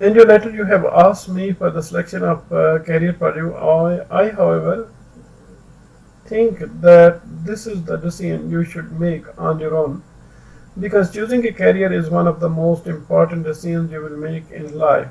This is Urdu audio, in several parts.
in your letter you have asked me for the selection of career for you. I however think that this is the decision you should make on your own, because choosing a career is one of the most important decisions you will make in life.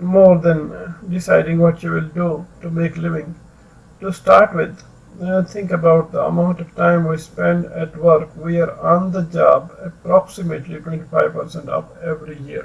more than deciding what you will do to make living. To start with, think about the amount of time we spend at work. We are on the job approximately 25% of every year.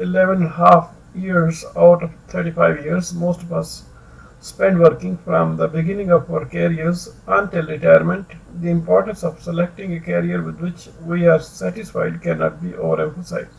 11.5 years out of 35 years. Most of us spend working from the beginning of our careers until retirement. The importance of selecting a career with which we are satisfied cannot be overemphasized.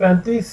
35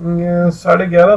11.5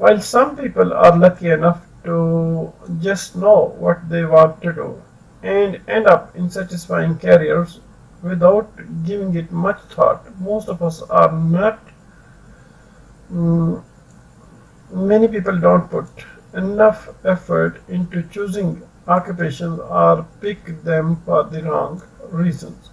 While some people are lucky enough to just know what they want to do and end up in satisfying careers without giving it much thought, most of us are not. Many people don't put enough effort into choosing occupations or pick them for the wrong reasons.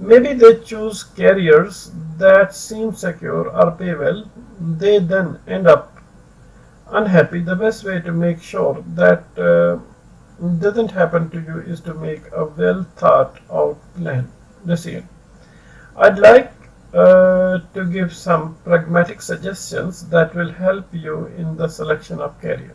Maybe they choose careers that seem secure or pay well. They then end up unhappy. The best way to make sure that doesn't happen to you is to make a well thought out plan decision. I'd like to give some pragmatic suggestions that will help you in the selection of career.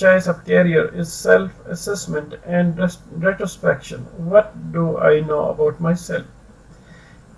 choice of career is self-assessment and retrospection. What do I know about myself?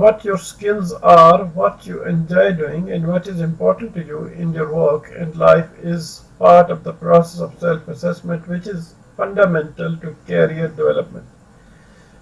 what your skills are, what you enjoy doing and what is important to you in your work and life is part of the process of self-assessment which is fundamental to career development.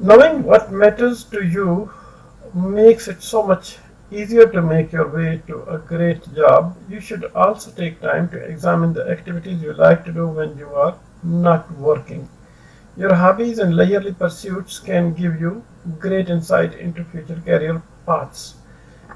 Knowing what matters to you makes it so much easier to make your way to a great job, you should also take time to examine the activities you like to do when you are not working. Your hobbies and leisurely pursuits can give you great insight into future career paths.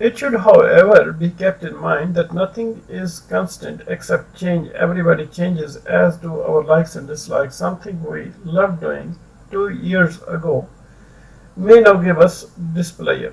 It should, however, be kept in mind that nothing is constant except change. Everybody changes, as do our likes and dislikes. Something we loved doing 2 years ago may now give us displeasure.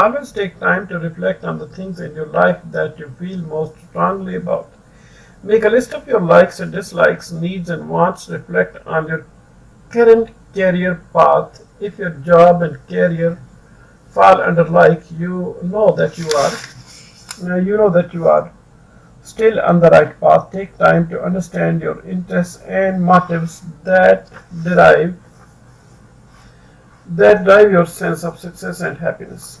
Always take time to reflect on the things in your life that you feel most strongly about. Make a list of your likes and dislikes, needs and wants. Reflect on your current career path. If your job and career fall under like, you know that you are still on the right path. Take time to understand your interests and motives that drive your sense of success and happiness.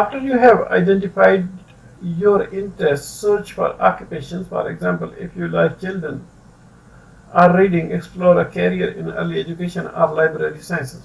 After you have identified your interests, search for occupations. For example, if you like children or reading, explore a career in early education or library sciences.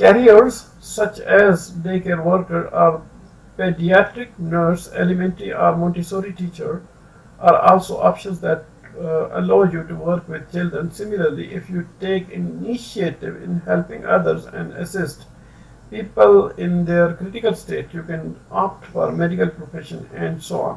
Careers such as daycare worker or pediatric nurse, elementary or Montessori teacher are also options that allow you to work with children. Similarly, if you take initiative in helping others and assist people in their critical state, you can opt for medical profession and so on.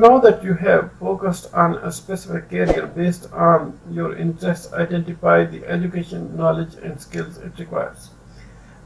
Now that you have focused on a specific career based on your interests, identify the education, knowledge and skills it requires.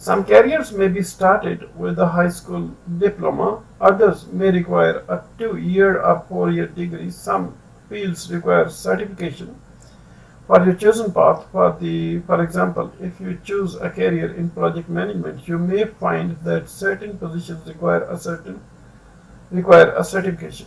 Some careers may be started with a high school diploma. Others may require a 2-year or 4-year degree. Some fields require certification for your chosen path. For example, if you choose a career in project management, you may find that certain positions require a certification.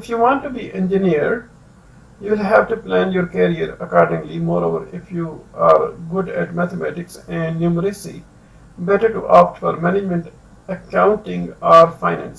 If you want to be engineer, you will have to plan your career accordingly. Moreover, if you are good at mathematics and numeracy, better to opt for management, accounting or finance.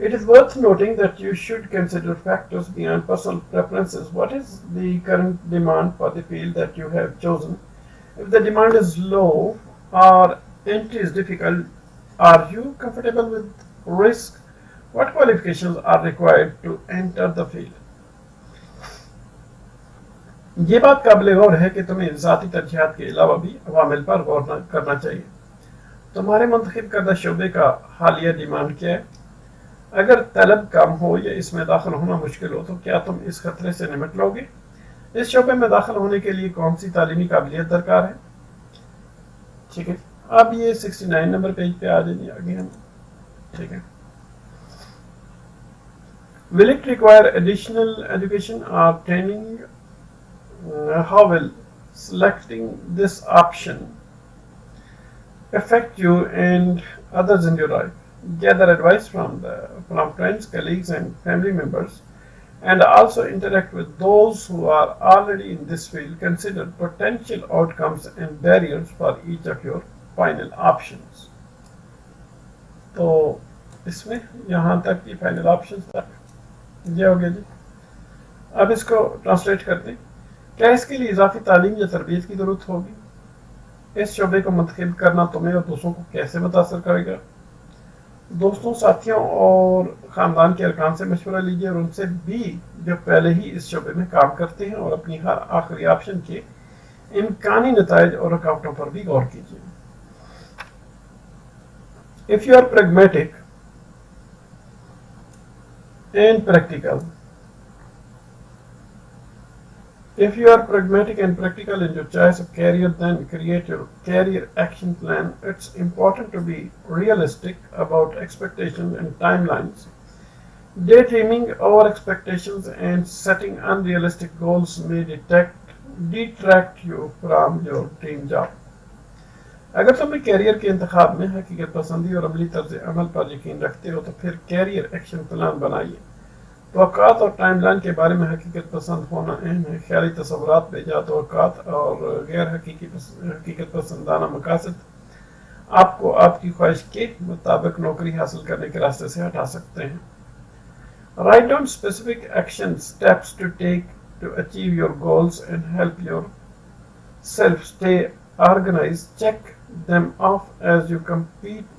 It is worth noting that you should consider factors beyond personal preferences. What is the current demand for the field that you have chosen? If the demand is low or entry is difficult, are you comfortable with risk? What qualifications are required to enter the field? یہ بات قابل غور ہے کہ تمہیں ذاتی ترجیحات کے علاوہ بھی عوامل پر غور کرنا چاہیے۔ تمہارے منتخب کردہ شعبے کا حالیہ ڈیمانڈ کیا ہے؟ اگر طلب کم ہو یا اس میں داخل ہونا مشکل ہو تو کیا تم اس خطرے سے نمٹ لو گے؟ اس شعبے میں داخل ہونے کے لیے کون سی تعلیمی قابلیت درکار ہے؟ ٹھیک ہے، اب یہ 69 نمبر پیج پہ آ جائیں آگے ہم۔ ٹھیک ہے، will it require additional education or training? How will selecting this option affect you and others in your life? Gather advice from friends, colleagues, and family members, and also interact with those who are already in this field. Consider potential outcomes and barriers for each of your final options. تو اس میں یہاں تک کی فائنل آپشنز تک یہ ہو گیا جی۔ اب اس کو ٹرانسلیٹ کر دیں۔ کیا اس کے لیے اضافی تعلیم یا تربیت کی ضرورت ہوگی؟ اس شعبے کو منتخب کرنا تمہیں اور دوستوں کو کیسے متاثر کرے گا؟ دوستوں، ساتھیوں اور خاندان کے ارکان سے مشورہ لیجیے اور ان سے بھی جو پہلے ہی اس شعبے میں کام کرتے ہیں، اور اپنی ہر آخری آپشن کے امکانی نتائج اور رکاوٹوں پر بھی غور کیجیے۔ If you are pragmatic and practical in your choice of career, then create your career action plan. It's important to be realistic about expectations and timelines. Daydreaming over expectations and setting unrealistic goals may detract you from your dream job. اگر تم کیریئر کے انتخاب میں حقیقت پسندی اور عملی طرز عمل پر یقین رکھتے ہو تو پھر کیریئر ایکشن پلان بنائیے۔ توقعات اور ٹائم لائن کے بارے میں حقیقت پسند ہونا اہم ہے۔ خیالی تصورات بے جا توقعات اور غیر حقیقت پسندانہ مقاصد آپ کو آپ کی خواہش کے مطابق نوکری حاصل کرنے کے راستے سے ہٹا سکتے ہیں۔ Write down specific action steps to take to achieve your goals and help yourself stay organized. Check them off as you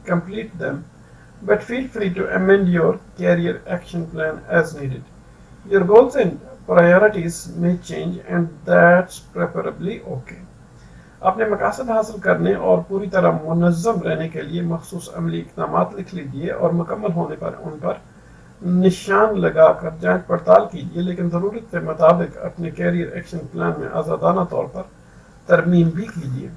complete them, but feel free to amend your career action plan as needed. Your goals and priorities may change, and that's preferably okay. اپنے مقاصد حاصل کرنے اور پوری طرح منظم رہنے کے لیے مخصوص عملی اقدامات لکھ لیجیے اور مکمل ہونے پر ان پر نشان لگا کر جانچ پڑتال کیجیے، لیکن ضرورت کے مطابق اپنے کیریئر ایکشن پلان میں آزادانہ طور پر ترمیم بھی کیجیے۔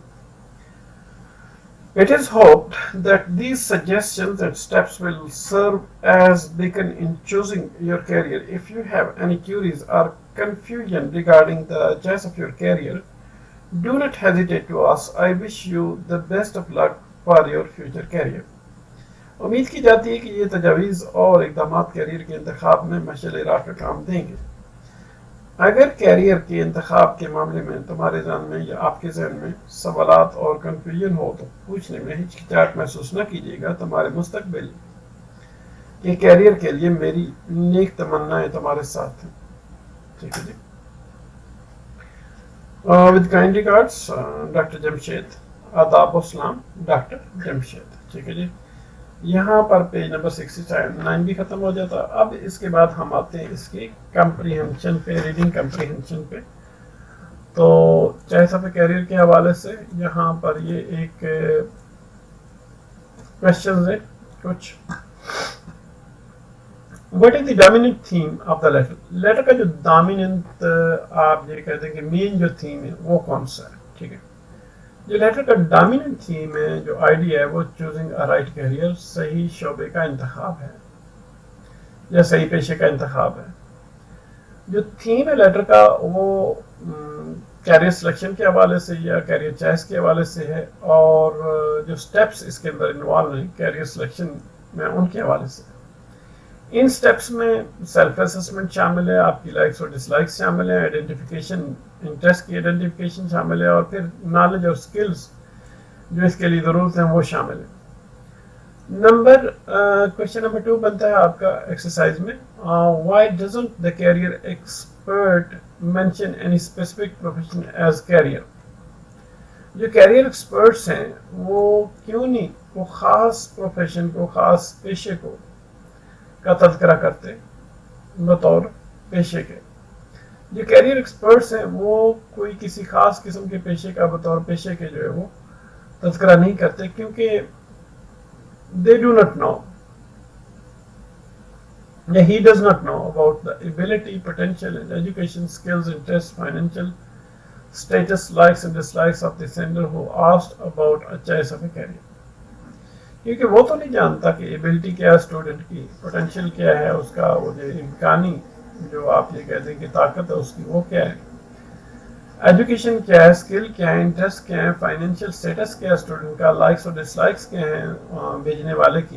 It is hoped that these suggestions and steps will serve as beacon in choosing your career. If you have any queries or confusion regarding the choice of your career, do not hesitate to ask. I wish you the best of luck for your future career. امید کی جاتی ہے کہ یہ تجاویز اور اقدامات کیریئر کے انتخاب میں مشعل راہ کا کام دیں گے۔ اگر کیریئر کے انتخاب کے معاملے میں تمہارے ذہن میں یا آپ کے ذہن میں سوالات اور کنفیوژن ہو تو پوچھنے میں ہچکچاہٹ محسوس نہ کیجیے گا۔ تمہارے مستقبل کے کیریئر کے لیے میری نیک تمنائیں تمہارے ساتھ ہیں۔ ٹھیک ہے جی۔ With kind regards doctor Jamshed. آداب و سلام ڈاکٹر جمشید۔ ٹھیک ہے جی، یہاں پر پیج نمبر 69 بھی ختم ہو جاتا۔ اب اس کے بعد ہم آتے ہیں اس کی کمپریہنشن پہ، ریڈنگ کمپریہنشن پہ۔ تو چوائس آف کیریئر کے حوالے سے یہاں پر یہ ایک کوشچنز ہے کچھ۔ What is the dominant theme of the letter? Letter کا جو ڈومیننٹ آپ یہ کہتے ہیں کہ مین جو تھیم ہے وہ کون سا ہے؟ ٹھیک ہے، جو لیٹر کا ڈومیننٹ تھیم ہے، جو آئیڈیا ہے، وہ چوزنگ اے رائٹ کیریئر، صحیح شعبے کا انتخاب ہے یا صحیح پیشے کا انتخاب ہے۔ جو تھیم ہے لیٹر کا وہ کیریئر سلیکشن کے حوالے سے یا کیریئر چوائس کے حوالے سے ہے، اور جو سٹیپس اس کے اندر انوالو ہیں کیریئر سلیکشن میں ان کے حوالے سے۔ ان سٹیپس میں سیلف اسسمنٹ شامل ہے، آپ کی لائکس اور ڈس لائکس شامل ہیں، آئیڈینٹیفیکیشن، انٹرسٹ کی آئیڈینٹیفیکیشن شامل ہے، اور پھر نالج اور سکلز جو اس کے لیے ضرورت ہیں وہ شامل ہیں۔ کوشچن نمبر 2 بنتا ہے آپ کا ایکسرسائز میں، why doesn't the career expert mention any specific profession as career? جو کیریئر ایکسپرٹس ہیں وہ کیوں نہیں وہ خاص پروفیشن کو، خاص پیشے کا تذکرہ کرتے بطور پیشے کے؟ جو کیریئر ایکسپرٹس ہیں وہ کوئی کسی خاص قسم کے پیشے کا بطور پیشے کے جو ہے وہ تذکرہ نہیں کرتے، کیونکہ they do not know. Yeah, he does not know about the ability, potential, and education, skills, interests, financial status, likes and dislikes of the sender who asked about a choice of a career. کیونکہ وہ تو نہیں جانتا کہ ایبلٹی کیا ہے اسٹوڈنٹ کی، پوٹینشیل کیا ہے اس کا، وہ جو امکانی جو آپ یہ کہتے ہیں کہ طاقت ہے اس کی وہ کیا ہے، ایجوکیشن کیا ہے، اسکل کیا ہے، انٹرسٹ کیا ہے، فائنینشیل اسٹیٹس کیا ہے اسٹوڈنٹ کا، لائکس اور ڈس لائکس کیا ہیں بھیجنے والے کی.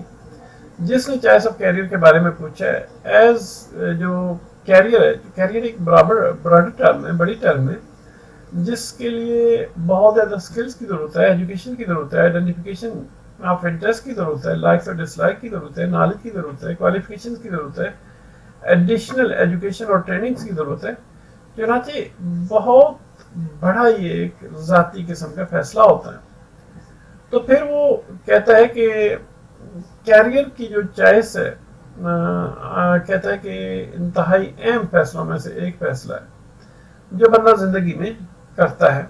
جس نے چوائس آف کیریئر کے بارے میں پوچھا ہے، ایز جو کیریئر ہے، کیریئر ایک براڈر ٹرم ہے، بڑی ٹرم ہے، جس کے لیے بہت زیادہ اسکلس کی ضرورت ہے، ایجوکیشن کی ضرورت ہے، آئیڈینٹیفیکیشن آف انٹرسٹ کی ضرورت ہے، لائکس اور ڈس لائک کی ضرورت ہے، نالج کی ضرورت ہے، کوالیفیکیشن کی ضرورت ہے، ایڈیشنل ایجوکیشن اور ٹریننگز کی ضرورت ہے. چنانچہ بہت بڑا یہ ایک ذاتی قسم کا فیصلہ ہوتا ہے. تو پھر وہ کہتا ہے کہ کیریئر کی جو چوائس ہے، کہتا ہے کہ انتہائی اہم فیصلوں میں سے ایک فیصلہ ہے جو بندہ زندگی میں کرتا ہے.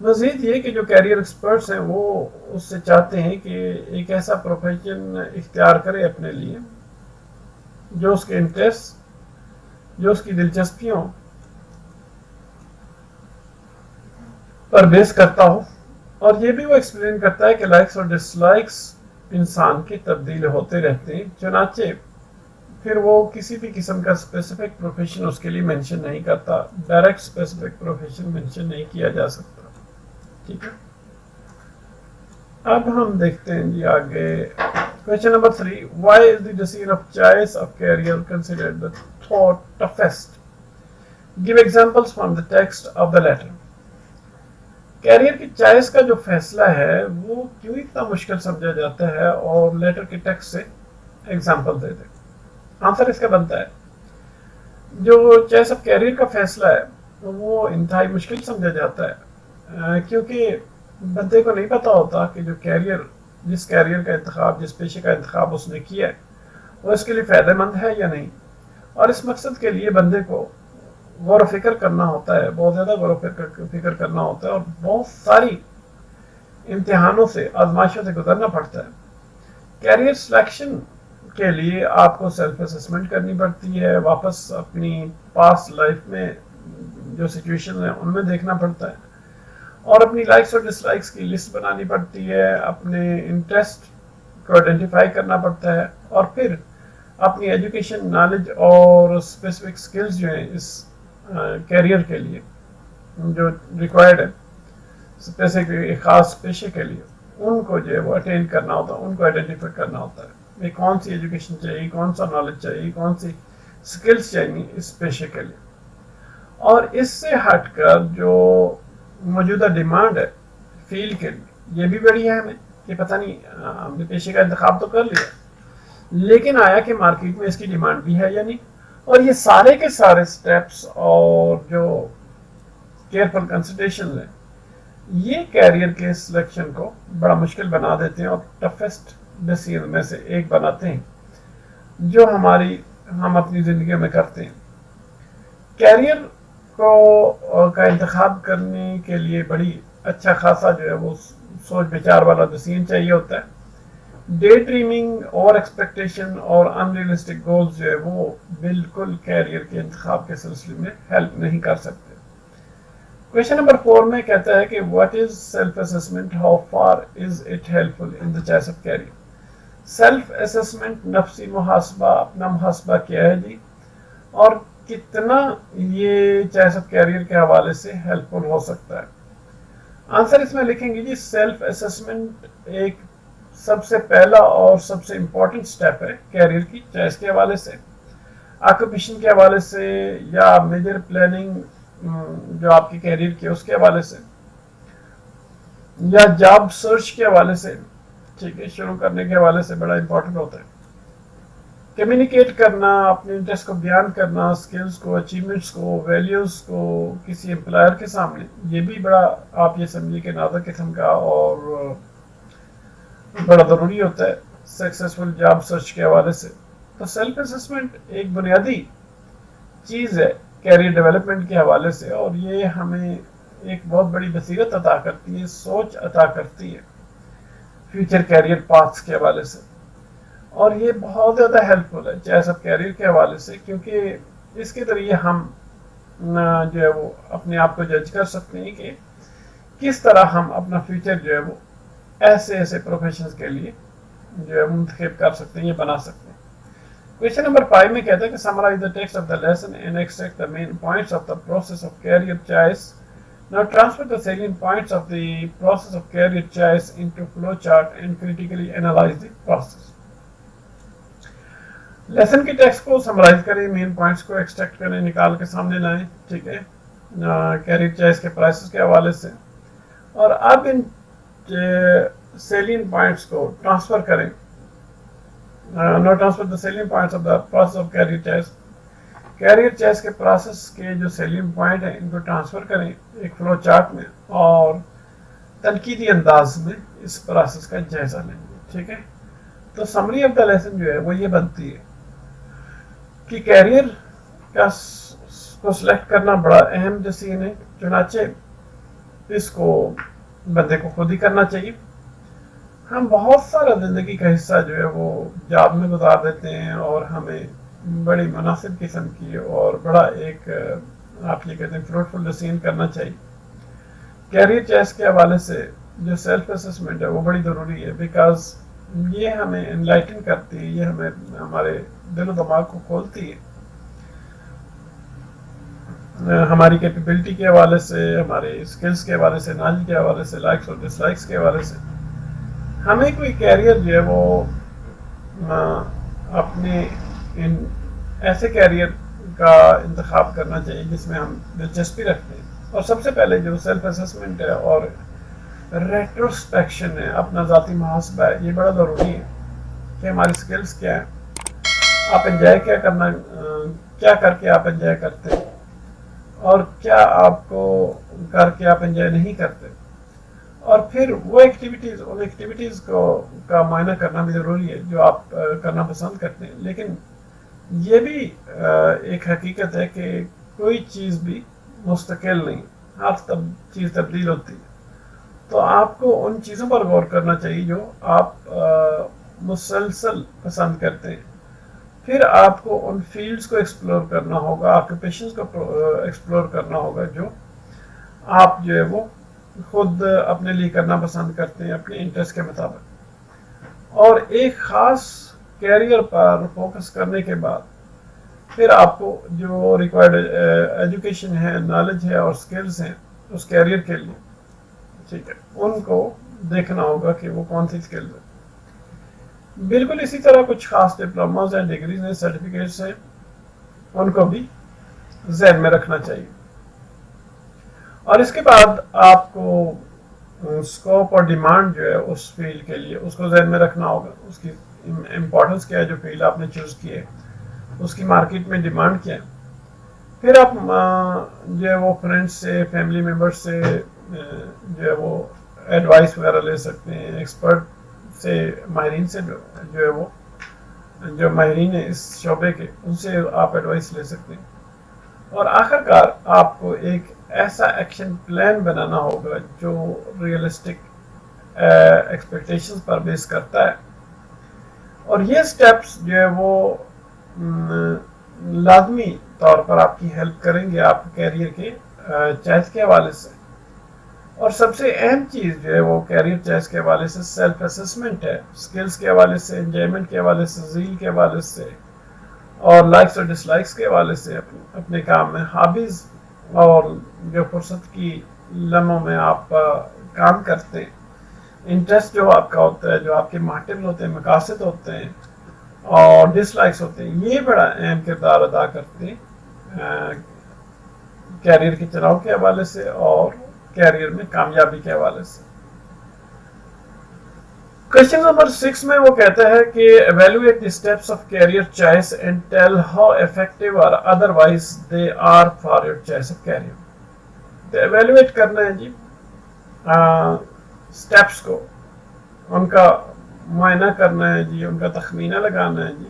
مزید یہ کہ جو کیریئر ایکسپرٹس ہیں وہ اس سے چاہتے ہیں کہ ایک ایسا پروفیشن اختیار کرے اپنے لیے جو اس کے انٹرسٹ، جو اس کی دلچسپیوں پر بیس کرتا ہو. اور یہ بھی وہ ایکسپلین کرتا ہے کہ لائکس اور ڈس لائکس انسان کی تبدیل ہوتے رہتے ہیں، چنانچہ پھر وہ کسی بھی قسم کا اسپیسیفک پروفیشن اس کے لیے مینشن نہیں کرتا، ڈائریکٹ اسپیسیفک پروفیشن مینشن نہیں کیا جا سکتا. ٹھیک ہے، اب ہم دیکھتے ہیں جی آگے question number 3. Why is the decision of choice of career considered the toughest? Give examples from the text of the letter. Career کی چوائس کا جو فیصلہ ہے وہ کیوں اتنا مشکل سمجھا جاتا ہے، اور لیٹر کے ٹیکسٹ سے ایگزامپل دے دیں. آنسر اس کا بنتا ہے جو چوائس آف کیریئر کا فیصلہ ہے وہ انتہائی مشکل سمجھا جاتا ہے، کیونکہ بندے کو نہیں پتا ہوتا کہ جو کیریئر، جس کیریئر کا انتخاب، جس پیشے کا انتخاب اس نے کیا ہے وہ اس کے لیے فائدہ مند ہے یا نہیں. اور اس مقصد کے لیے بندے کو غور و فکر کرنا ہوتا ہے، بہت زیادہ غور و فکر کرنا ہوتا ہے، اور بہت ساری امتحانوں سے، آزمائشوں سے گزرنا پڑتا ہے. کیریئر سلیکشن کے لیے آپ کو سیلف اسسمنٹ کرنی پڑتی ہے، واپس اپنی پاسٹ لائف میں جو سچویشن ہیں ان میں دیکھنا پڑتا ہے، اور اپنی لائکس اور ڈس لائکس کی لسٹ بنانی پڑتی ہے، اپنے انٹرسٹ کو آئیڈینٹیفائی کرنا پڑتا ہے، اور پھر اپنی ایجوکیشن، نالج اور اسپیسیفک سکلز جو ہیں اس کیریئر کے لیے جو ریکوائرڈ ہے اسپیسیفک ایک خاص پیشے کے لیے، ان کو جو ہے وہ اٹینڈ کرنا ہوتا ہے، ان کو آئیڈینٹیفائی کرنا ہوتا ہے. کون سی ایجوکیشن چاہیے، کون سا نالج چاہیے، کون سی سکلز چاہیے اس پیشے کے لیے. اور اس سے ہٹ کر جو موجودہ ڈیمانڈ ہے فیلڈ کے لیے، یہ بھی بڑی اہم ہے کہ پتہ نہیں ہم نے پیشے کا انتخاب تو کر لیا، لیکن آیا کہ مارکیٹ میں اس کی ڈیمانڈ بھی ہے یا نہیں. اور یہ سارے کے سارے سٹیپس اور جو کیئرفل کنسیڈریشن ہیں یہ کیریئر کے سلیکشن کو بڑا مشکل بنا دیتے ہیں، اور ٹفسٹ ڈیسیژن میں سے ایک بناتے ہیں جو ہم اپنی زندگی میں کرتے ہیں. کیریئر کا انتخاب کرنے کے لیے بڑی اچھا خاصا جو ہے وہ سوچ بچار والا ڈیسیژن چاہیے ہوتا ہے. ڈے ڈریمنگ، اوور ایکسپیکٹیشن اور ان ریئلسٹک گولز جو ہے وہ بالکل کیریئر کے انتخاب کے سلسلے میں ہیلپ نہیں کر سکتے. کویشچن نمبر 4 میں کہتا ہے کہ what is self assessment, how far is it helpful in the choice of career. Self assessment, نفسی محاسبہ، اپنا محاسبہ کیا ہے جی، اور کتنا یہ چوائس آف کیریئر کے حوالے سے ہیلپ فل ہو سکتا ہے. آنسر اس میں لکھیں گے جی سیلف اسسمنٹ ایک سب سے پہلا اور سب سے امپورٹنٹ سٹیپ ہے کیریئر کی چوائس کے حوالے سے، آکوپیشن کے حوالے سے، یا میجر پلاننگ جو آپ کی کیریئر کی اس کے حوالے سے، یا جاب سرچ کے حوالے سے. ٹھیک ہے، شروع کرنے کے حوالے سے بڑا امپورٹنٹ ہوتا ہے. کمیونیکیٹ کرنا، اپنے انٹرسٹ کو بیان کرنا، اسکلز کو، اچیومنٹس کو، ویلیوز کو کسی امپلائر کے سامنے، یہ بھی بڑا آپ یہ سمجھیے کہ نازک قسم کا اور بڑا ضروری ہوتا ہے سکسیسفل جاب سرچ کے حوالے سے. تو سیلف اسسمنٹ ایک بنیادی چیز ہے کیریئر ڈیولپمنٹ کے حوالے سے، اور یہ ہمیں ایک بہت بڑی بصیرت عطا کرتی ہے، سوچ عطا کرتی ہے فیوچر کیریئر پاتھس کے حوالے سے، اور یہ بہت زیادہ ہیلپ فل ہے چاہے سب کیریئر کے حوالے سے، کیونکہ اس کے ذریعے ہم جو ہے وہ اپنے آپ کو جج کر سکتے ہیں کہ کس طرح ہم اپنا فیوچر جو ہے وہ ایسے ایسے پروفیشنز کے لیے جو ہے منتخب کر سکتے ہیں یا بنا سکتے ہیں۔ کویشچن نمبر 5 میں کہتا ہے کہ summarize the text of the lesson and extract the main points of the process of career choice. Now transfer the salient points of the process of career choice into flowchart and critically analyze the process۔ Lesson کی ٹیکسٹ کو سمرائز کریں، مین پوائنٹس کو ایکسٹریکٹ کریں، نکال کے سامنے لائیں، ٹھیک ہے، کیریئر چوائس کے پرائسز کے حوالے سے، اور اب ان سیلین پوائنٹس کو ٹرانسفر کریں۔ Now transfer the salient points of the process of career choice, career choice کے پروسیس کے جو سیلین پوائنٹ ہیں ان کو ٹرانسفر کریں ایک فلو چارٹ میں، اور تنقیدی انداز میں اس پروسیس کا جائزہ لیں گے، ٹھیک ہے۔ تو سمری آف دا لیسن جو ہے وہ یہ بنتی ہے کہ کیریئر کو سلیکٹ کرنا بڑا اہم ڈیسیژن ہے، چنانچہ اس کو بندے کو خود ہی کرنا چاہیے۔ ہم بہت سارا زندگی کا حصہ جو ہے وہ جاب میں گزار دیتے ہیں، اور ہمیں بڑی مناسب قسم کی اور بڑا ایک آپ یہ کہتے ہیں فروٹفل ڈیسیژن کرنا چاہیے۔ کیریئر چوائس کے حوالے سے جو سیلف اسسمنٹ ہے وہ بڑی ضروری ہے، بیکاز یہ ہمیں انلائٹن کرتی ہے، یہ ہمیں ہمارے دل و دماغ کو کھولتی ہے، ہماری کیپیبلٹی کے حوالے سے، ہمارے اسکلز کے حوالے سے، نالج کے حوالے سے، لائکس اور ڈس لائکس کے حوالے سے۔ ہمیں کوئی کیریئر جو ہے وہ اپنے ایسے کیریئر کا انتخاب کرنا چاہیے جس میں ہم دلچسپی رکھتے ہیں، اور سب سے پہلے جو سیلف اسسمنٹ ہے اور ریٹروسپیکشن ہے، اپنا ذاتی محاسبہ ہے، یہ بڑا ضروری ہے کہ ہماری اسکلز کیا ہیں، آپ انجوائے کیا کر کے آپ انجوائے کرتے ہیں، اور کیا آپ کو کر کے آپ انجوائے نہیں کرتے، اور پھر وہ ایکٹیویٹیز کا معائنہ کرنا بھی ضروری ہے جو آپ کرنا پسند کرتے ہیں۔ لیکن یہ بھی ایک حقیقت ہے کہ کوئی چیز بھی مستقل نہیں، ہر چیز تبدیل ہوتی ہے، تو آپ کو ان چیزوں پر غور کرنا چاہیے جو آپ مسلسل پسند کرتے ہیں۔ پھر آپ کو ان فیلڈز کو ایکسپلور کرنا ہوگا، آکوپیشنز کو ایکسپلور کرنا ہوگا جو آپ جو ہے وہ خود اپنے لیے کرنا پسند کرتے ہیں اپنے انٹرسٹ کے مطابق، اور ایک خاص کیریئر پر فوکس کرنے کے بعد پھر آپ کو جو ریکوائرڈ ایجوکیشن ہے، نالج ہے اور سکلز ہیں اس کیریئر کے لیے، ٹھیک ہے، ان کو دیکھنا ہوگا کہ وہ کون سی سکلز ہیں۔ بالکل اسی طرح کچھ خاص ڈپلوماز ہیں، ڈگریز ہیں، سرٹیفکیٹس ہیں، ان کو بھی ذہن میں رکھنا چاہیے۔ اور اس کے بعد آپ کو اسکوپ اور ڈیمانڈ جو ہے اس فیلڈ کے لیے اس کو ذہن میں رکھنا ہوگا، اس کی امپورٹنس کیا ہے، جو فیلڈ آپ نے چوز کی ہے اس کی مارکیٹ میں ڈیمانڈ کیا ہے۔ پھر آپ جو ہے وہ فرینڈس سے، فیملی ممبرس سے جو ہے وہ ایڈوائس وغیرہ لے سکتے ہیں، ایکسپرٹ سے، ماہرین سے جو ہے وہ جو ماہرین ہیں اس شعبے کے، ان سے آپ ایڈوائس لے سکتے ہیں۔ اور آخر کار آپ کو ایک ایسا ایکشن پلان بنانا ہوگا جو ریئلسٹک ایکسپیکٹیشنز پر بیس کرتا ہے، اور یہ سٹیپس جو ہے وہ لازمی طور پر آپ کی ہیلپ کریں گے آپ کیریئر کے چوائس کے حوالے سے۔ اور سب سے اہم چیز جو ہے وہ کیریئر چوائس کے حوالے سے سیلف اسسمنٹ ہے، سکلز کے حوالے سے، انجوائمنٹ کے حوالے سے، زیل کے حوالے سے، اور لائکس اور ڈس لائکس کے حوالے سے، اپنے کام میں ہابیز اور جو فرصت کی لمحوں میں آپ کام کرتے ہیں، انٹرسٹ جو آپ کا ہوتا ہے، جو آپ کے محتمل ہوتے ہیں، مقاصد ہوتے ہیں اور ڈس لائکس ہوتے ہیں، یہ بڑا اہم کردار ادا کرتے ہیں کیریئر کے چناؤ کے حوالے سے اور کیریئر میں کامیابی کے حوالے سے۔ کویشچن نمبر 6 میں وہ کہتا ہے کہ evaluate the steps of career choice and tell how effective or otherwise they are for your choice of career۔ تو ایویلویٹ کرنا ہے جی سٹیپس کو، ان کا معائنہ کرنا ہے جی، ان کا تخمینہ لگانا ہے جی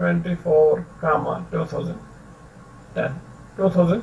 24, 2010। 2000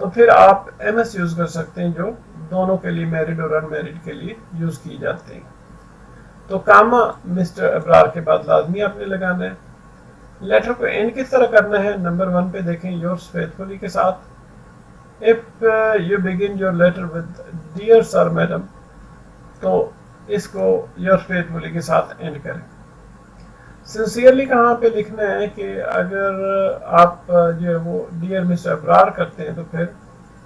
تو پھر آپ ایم ایس یوز کر سکتے ہیں جو دونوں کے لیے میرڈ اور ان میرڈ کے لیے یوز کی جاتے ہیں. تو کاما مسٹر ابرار کے بعد لازمی آپ نے لگانا ہے. لیٹر کو اینڈ کس طرح کرنا ہے؟ نمبر 1 پہ دیکھیں یورس فیتھفلی کے ساتھ. If you begin your letter with dear sir madam تو اس کو یورس فیتھفلی کے ساتھ اینڈ کریں. سنسیئرلی کہاں پہ لکھنا ہے کہ اگر آپ جو ہے وہ ڈیئر مسٹر ابرار کرتے ہیں تو پھر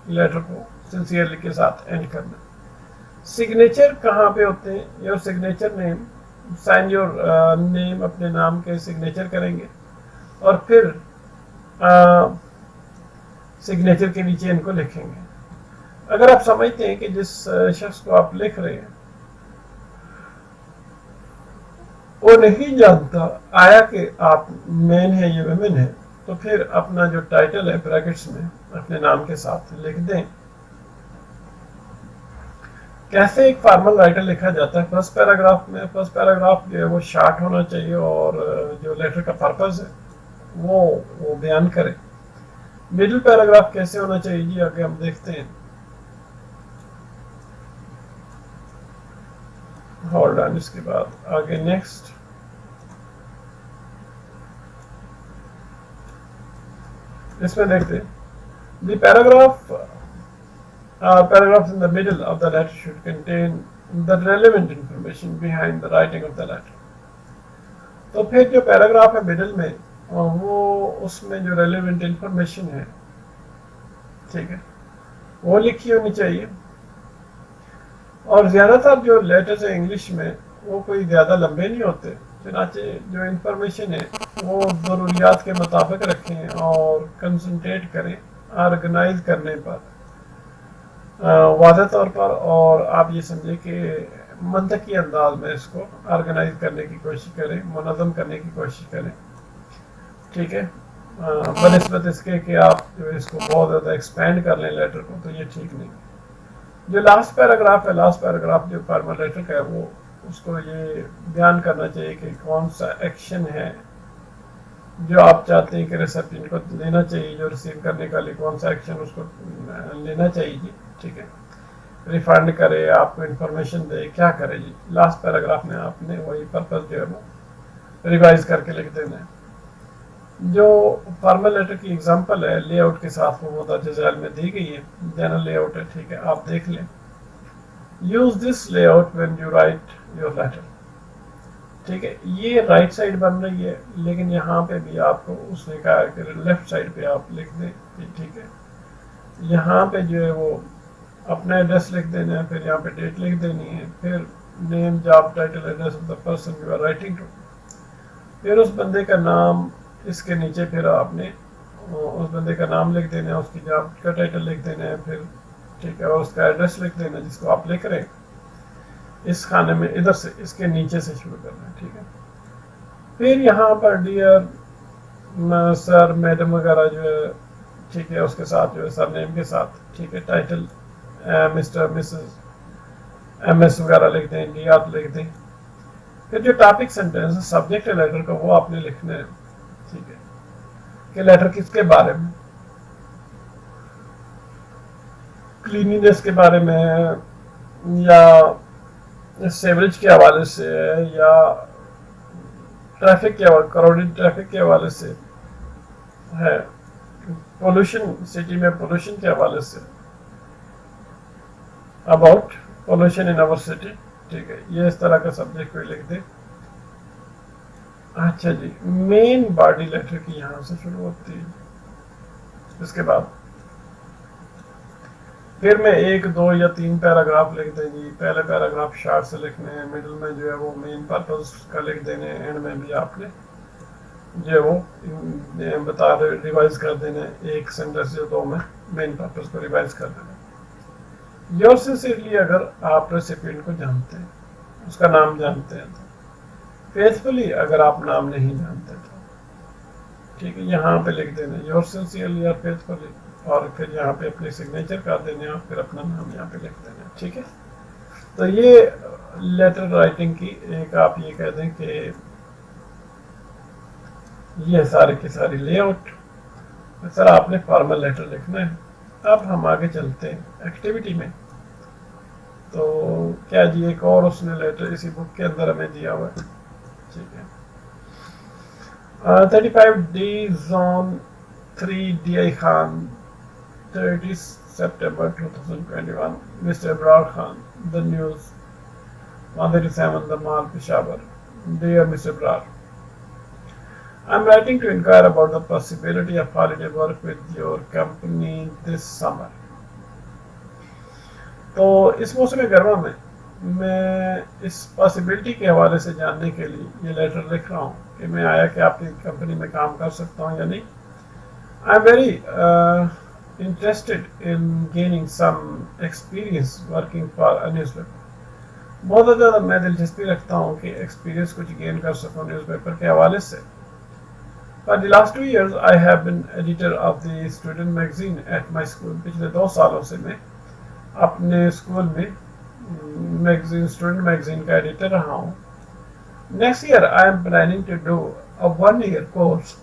لیٹر کو سنسیئرلی کے ساتھ اینڈ کرنا. سگنیچر کہاں پہ ہوتے ہیں؟ Your signature name, sign your name, اپنے نام کے سگنیچر کریں گے اور پھر سگنیچر کے نیچے ان کو لکھیں گے. اگر آپ سمجھتے ہیں کہ جس شخص کو آپ لکھ رہے ہیں وہ نہیں جانتا آیا کہ آپ مین ہے یا ویمن ہے تو پھر اپنا جو ٹائٹل ہے بریکٹس میں اپنے نام کے ساتھ لکھ دیں. کیسے ایک فارمل رائٹر لکھا جاتا ہے؟ فرسٹ پیراگراف میں. فرسٹ پیراگراف جو ہے وہ شارٹ ہونا چاہیے اور جو لیٹر کا پرپز ہے وہ بیان کرے. مڈل پیراگراف کیسے ہونا چاہیے؟ جی آگے ہم دیکھتے ہیں. ہولڈ آن، اس کے بعد آگے نیکسٹ. اس میں دیکھتے ہیں دی paragraph paragraphs in the middle of the letter should contain the relevant information behind the writing of the letter. تو پھر جو پیراگراف ہے مڈل میں وہ اس میں جو ریلیونٹ انفارمیشن ہے ٹھیک ہے وہ لکھی ہونی چاہیے. اور زیادہ تر جو لیٹرز ہیں انگلش میں وہ کوئی زیادہ لمبے نہیں ہوتے، چنانچہ جو انفارمیشن ہے وہ ضروریات کے مطابق رکھیں اور کنسنٹریٹ کریں آرگنائز کرنے پر واضح طور پر، اور آپ یہ سمجھیں کہ منطقی انداز میں اس کو آرگنائز کرنے کی کوشش کریں، منظم کرنے کی کوشش کریں ٹھیک ہے. بنسبت اس کے کہ آپ جو اس کو بہت زیادہ ایکسپینڈ کر لیں لیٹر کو تو یہ ٹھیک نہیں. جو لاسٹ پیراگراف ہے، لاسٹ پیراگراف جو فارمل لیٹر کا ہے وہ اس کو یہ بیان کرنا چاہیے کہ کون سا ایکشن ہے جو آپ چاہتے ہیں کہ ریسیپینٹ کو لینا چاہیے، جو ریسیو کرنے کا لیے کون سا ایکشن اس کو لینا چاہیے جی ٹھیک ہے. ریفنڈ کرے، آپ کو انفارمیشن دے، کیا کرے جی. لاسٹ پیراگراف میں آپ نے وہی پرپز جو ہے وہ ریوائز کر کے لکھ دینا ہے. جو فارمل لیٹر کی ایگزامپل ہے لے آؤٹ کے ساتھ وہ مدرجہ ذیل میں دی گئی ہے، جنرل لے آؤٹ ہے ٹھیک ہے، آپ دیکھ لیں. Use this layout when you write your letter ٹھیک ہے. یہ رائٹ سائڈ بن رہی ہے لیکن یہاں پہ بھی آپ کو اس نے کہا کہ لیفٹ سائڈ پہ آپ لکھ دیں ٹھیک ہے. یہاں پہ جو ہے وہ اپنا ایڈریس لکھ دینا ہے، پھر یہاں پہ ڈیٹ لکھ دینی ہے، پھر name, job title, address of the person you are writing to, پھر اس بندے کا نام، اس کے نیچے پھر آپ نے اس بندے کا نام لکھ دینا ہے، اس کی جاب کا ٹائٹل لکھ دینا ہے پھر ٹھیک ہے، اور اس کا ایڈریس لکھ دینا جس کو آپ لکھ رہے ہیں. اس خانے میں ادھر سے اس کے نیچے سے شروع کرنا ہے ٹھیک ہے. پھر یہاں پر ڈیئر سر میڈم وغیرہ جو ہے ٹھیک ہے اس کے ساتھ جو ہے سر نیم کے ساتھ ٹھیک ہے، title mister, missus, M S وغیرہ لکھ دیں، ڈی آر لکھ دیں. پھر جو ٹاپک سینٹینس سبجیکٹ ہے لیٹر کا وہ آپ نے لکھنا ہے ٹھیک ہے کہ لیٹر کس کے بارے میں، کلینینس کے بارے میں یا سیوریج کے حوالے سے یا ٹریفک کے کراؤڈڈ ٹریفک کے حوالے سے ہے، پولوشن، سٹی میں پولوشن کے حوالے سے، about pollution in our city ٹھیک ہے. یہ اس طرح کا سبجیکٹ کوئی لکھ دے. اچھا جی، مین باڈی لیٹر کی یہاں سے شروع ہوتی ہے. اس کے بعد پھر میں 1، 2 یا 3 پیراگراف لکھ دیں جی. پہلے پیراگراف شارٹ سے لکھنے ہیں، مڈل میں جو ہے وہ مین پرپز کا لکھ دینے ہیں، اینڈ میں بھی آپ نے جو ہے وہ بتا دے ریوائز کر دینا ہے، ایک سینٹنس یا 2 میں مین پرپز کو ریوائز کر دینا ہے. یور سنسیئرلی اگر آپ ریسیپینٹ کو جانتے ہیں، اس کا نام جانتے ہیں تو، فیتھفلی اگر آپ نام نہیں جانتے تو ٹھیک ہے یہاں پہ لکھ دینا یور سنسیئرلی اور فیتھفلی، اور پھر یہاں پہ اپنے سگنیچر کر دینا اور پھر اپنا نام یہاں پہ لکھ دینا ٹھیک ہے. تو یہ لیٹر رائٹنگ کی ایک آپ یہ کہہ دیں کہ یہ سارے کی ساری لے آؤٹ. اس طرح آپ نے فارمل لیٹر لکھنا ہے. اب ہم آگے چلتے ہیں ایکٹیویٹی میں. تو کیا جی ایک اور اس نے لیٹر اسی بک کے اندر ہمیں دیا ہوا ہے. ٹھیک ہے. 35 days on 3 DI Khan, 30 September 2021. Mr. Abrar Khan, The News, 137 The Mall, Peshawar. Dear Mr. Abrar, I am writing to inquire about the possibility of holiday work with your company this summer. تو اس موسم گرما میں اس پاسبلٹی کے حوالے سے جاننے کے لیے یہ لیٹر لکھ رہا ہوں کہ میں آیا کہ آپ کی کمپنی میں کام کر سکتا ہوں یا نہیں. I am very interested in gaining some experience working for news paper. بہت زیادہ میں دلچسپی رکھتا ہوں کہ ایکسپیرئنس کچھ گین کر سکوں نیوز پیپر کے حوالے سے. For the last 2 years I have been editor of the student magazine at my school. پچھلے 2 سالوں سے میں اپنے اسکول میں میگزین اسٹوڈنٹ میگزین کا ایڈیٹر رہا ہوں. Next year I am planning to do a 1 year course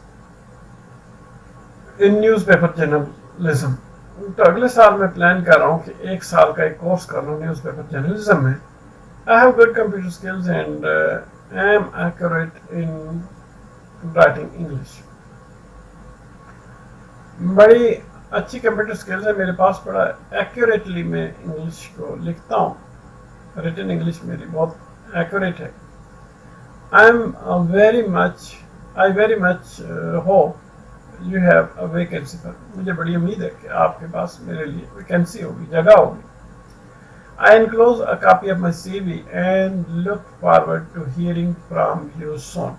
in newspaper journalism. تو اگلے سال میں پلان کر رہا ہوں کہ 1 سال کا ایک کورس کر لوں نیوز پیپر جرنلزم میں. I have good computer skills and I am accurate in writing English. بڑی اچھی کمپیوٹر اسکلز ہے میرے پاس. بڑا ایکوریٹلی میں انگلش کو لکھتا ہوں. ریٹن انگلش میری بہت ایکوریٹ ہے. I very much hope you have a vacancy. پر مجھے بڑی امید ہے کہ آپ کے پاس میرے لیے ویکینسی ہوگی, جگہ ہوگی. I enclose a copy of my CV and look forward to hearing from you soon.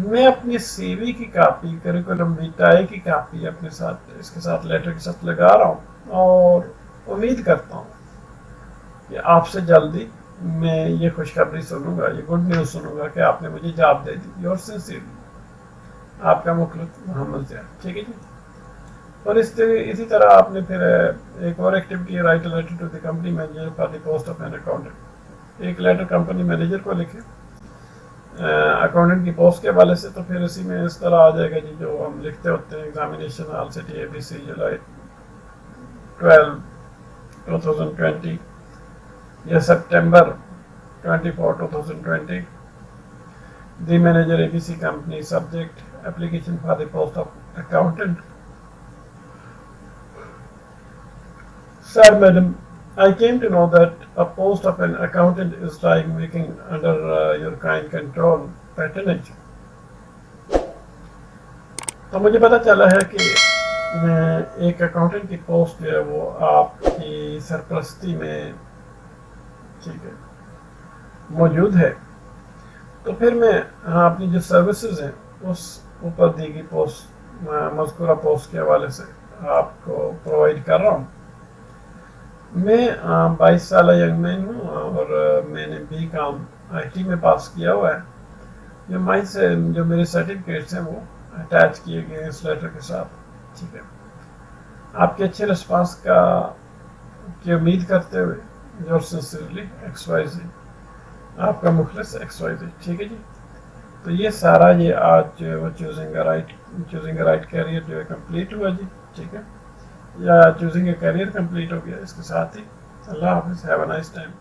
میں اپنی سی وی کی کاپی, کریکولم ویٹائے کی کاپی اپنے ساتھ اس کے ساتھ لیٹر کے ساتھ لگا رہا ہوں اور امید کرتا ہوں کہ آپ سے جلدی میں یہ خوشخبری سنوں گا, یہ گڈ نیوز سنوں گا کہ آپ نے مجھے job they the. Your sincerely آپ کا مخلص محمد زیاد. ٹھیک ہے جی. اور اسی طرح آپ نے پھر ایک اور ایکٹیویٹی ہے, write a letter to the company manager for the post of an accountant. ایک لیٹر کمپنی مینیجر کو لکھے اکاؤنٹنٹ کی پوسٹ کے حوالے سے. تو پھر اسی میں اس طرح آ جائے گا جی جو ہم لکھتے ہوتے ہیں, examination hall city A B C July 12 2020 یا September 24 2020. The manager A B C company. Subject application for the post of accountant. Sir, madam, I came to know that a post of an accountant is lying vacant under your kind control patronage. تو مجھے پتا چلا ہے کہ ایک اکاؤنٹنٹ کی پوسٹ جو ہے وہ آپ کی سرپرستی میں ٹھیک ہے موجود ہے. تو پھر میں اپنی جو سروسز ہیں اس اوپر دی گئی پوسٹ, مذکورہ پوسٹ کے حوالے سے آپ کو پرووائڈ کر رہا ہوں. میں 22 سالہ ینگ مین ہوں اور میں نے بی کام آئی ٹی میں پاس کیا ہوا ہے. جو میرے سرٹیفکیٹس ہیں وہ اٹیچ کیے گئے ہیں اس لیٹر کے ساتھ. ٹھیک ہے. آپ کے اچھے رسپانس کی امید کرتے ہوئے yours sincerely X Y Z. آپ کا مخلص ایکس وائی زی. ٹھیک ہے جی. تو یہ سارا یہ آج جو ہے وہ چوزنگ اے رائٹ کیریئر جو ہے کمپلیٹ ہوا جی. ٹھیک ہے, یا چوزنگ اے کیریئر کمپلیٹ ہو گیا اس کے ساتھ ہی. اللہ حافظ. Have a nice time.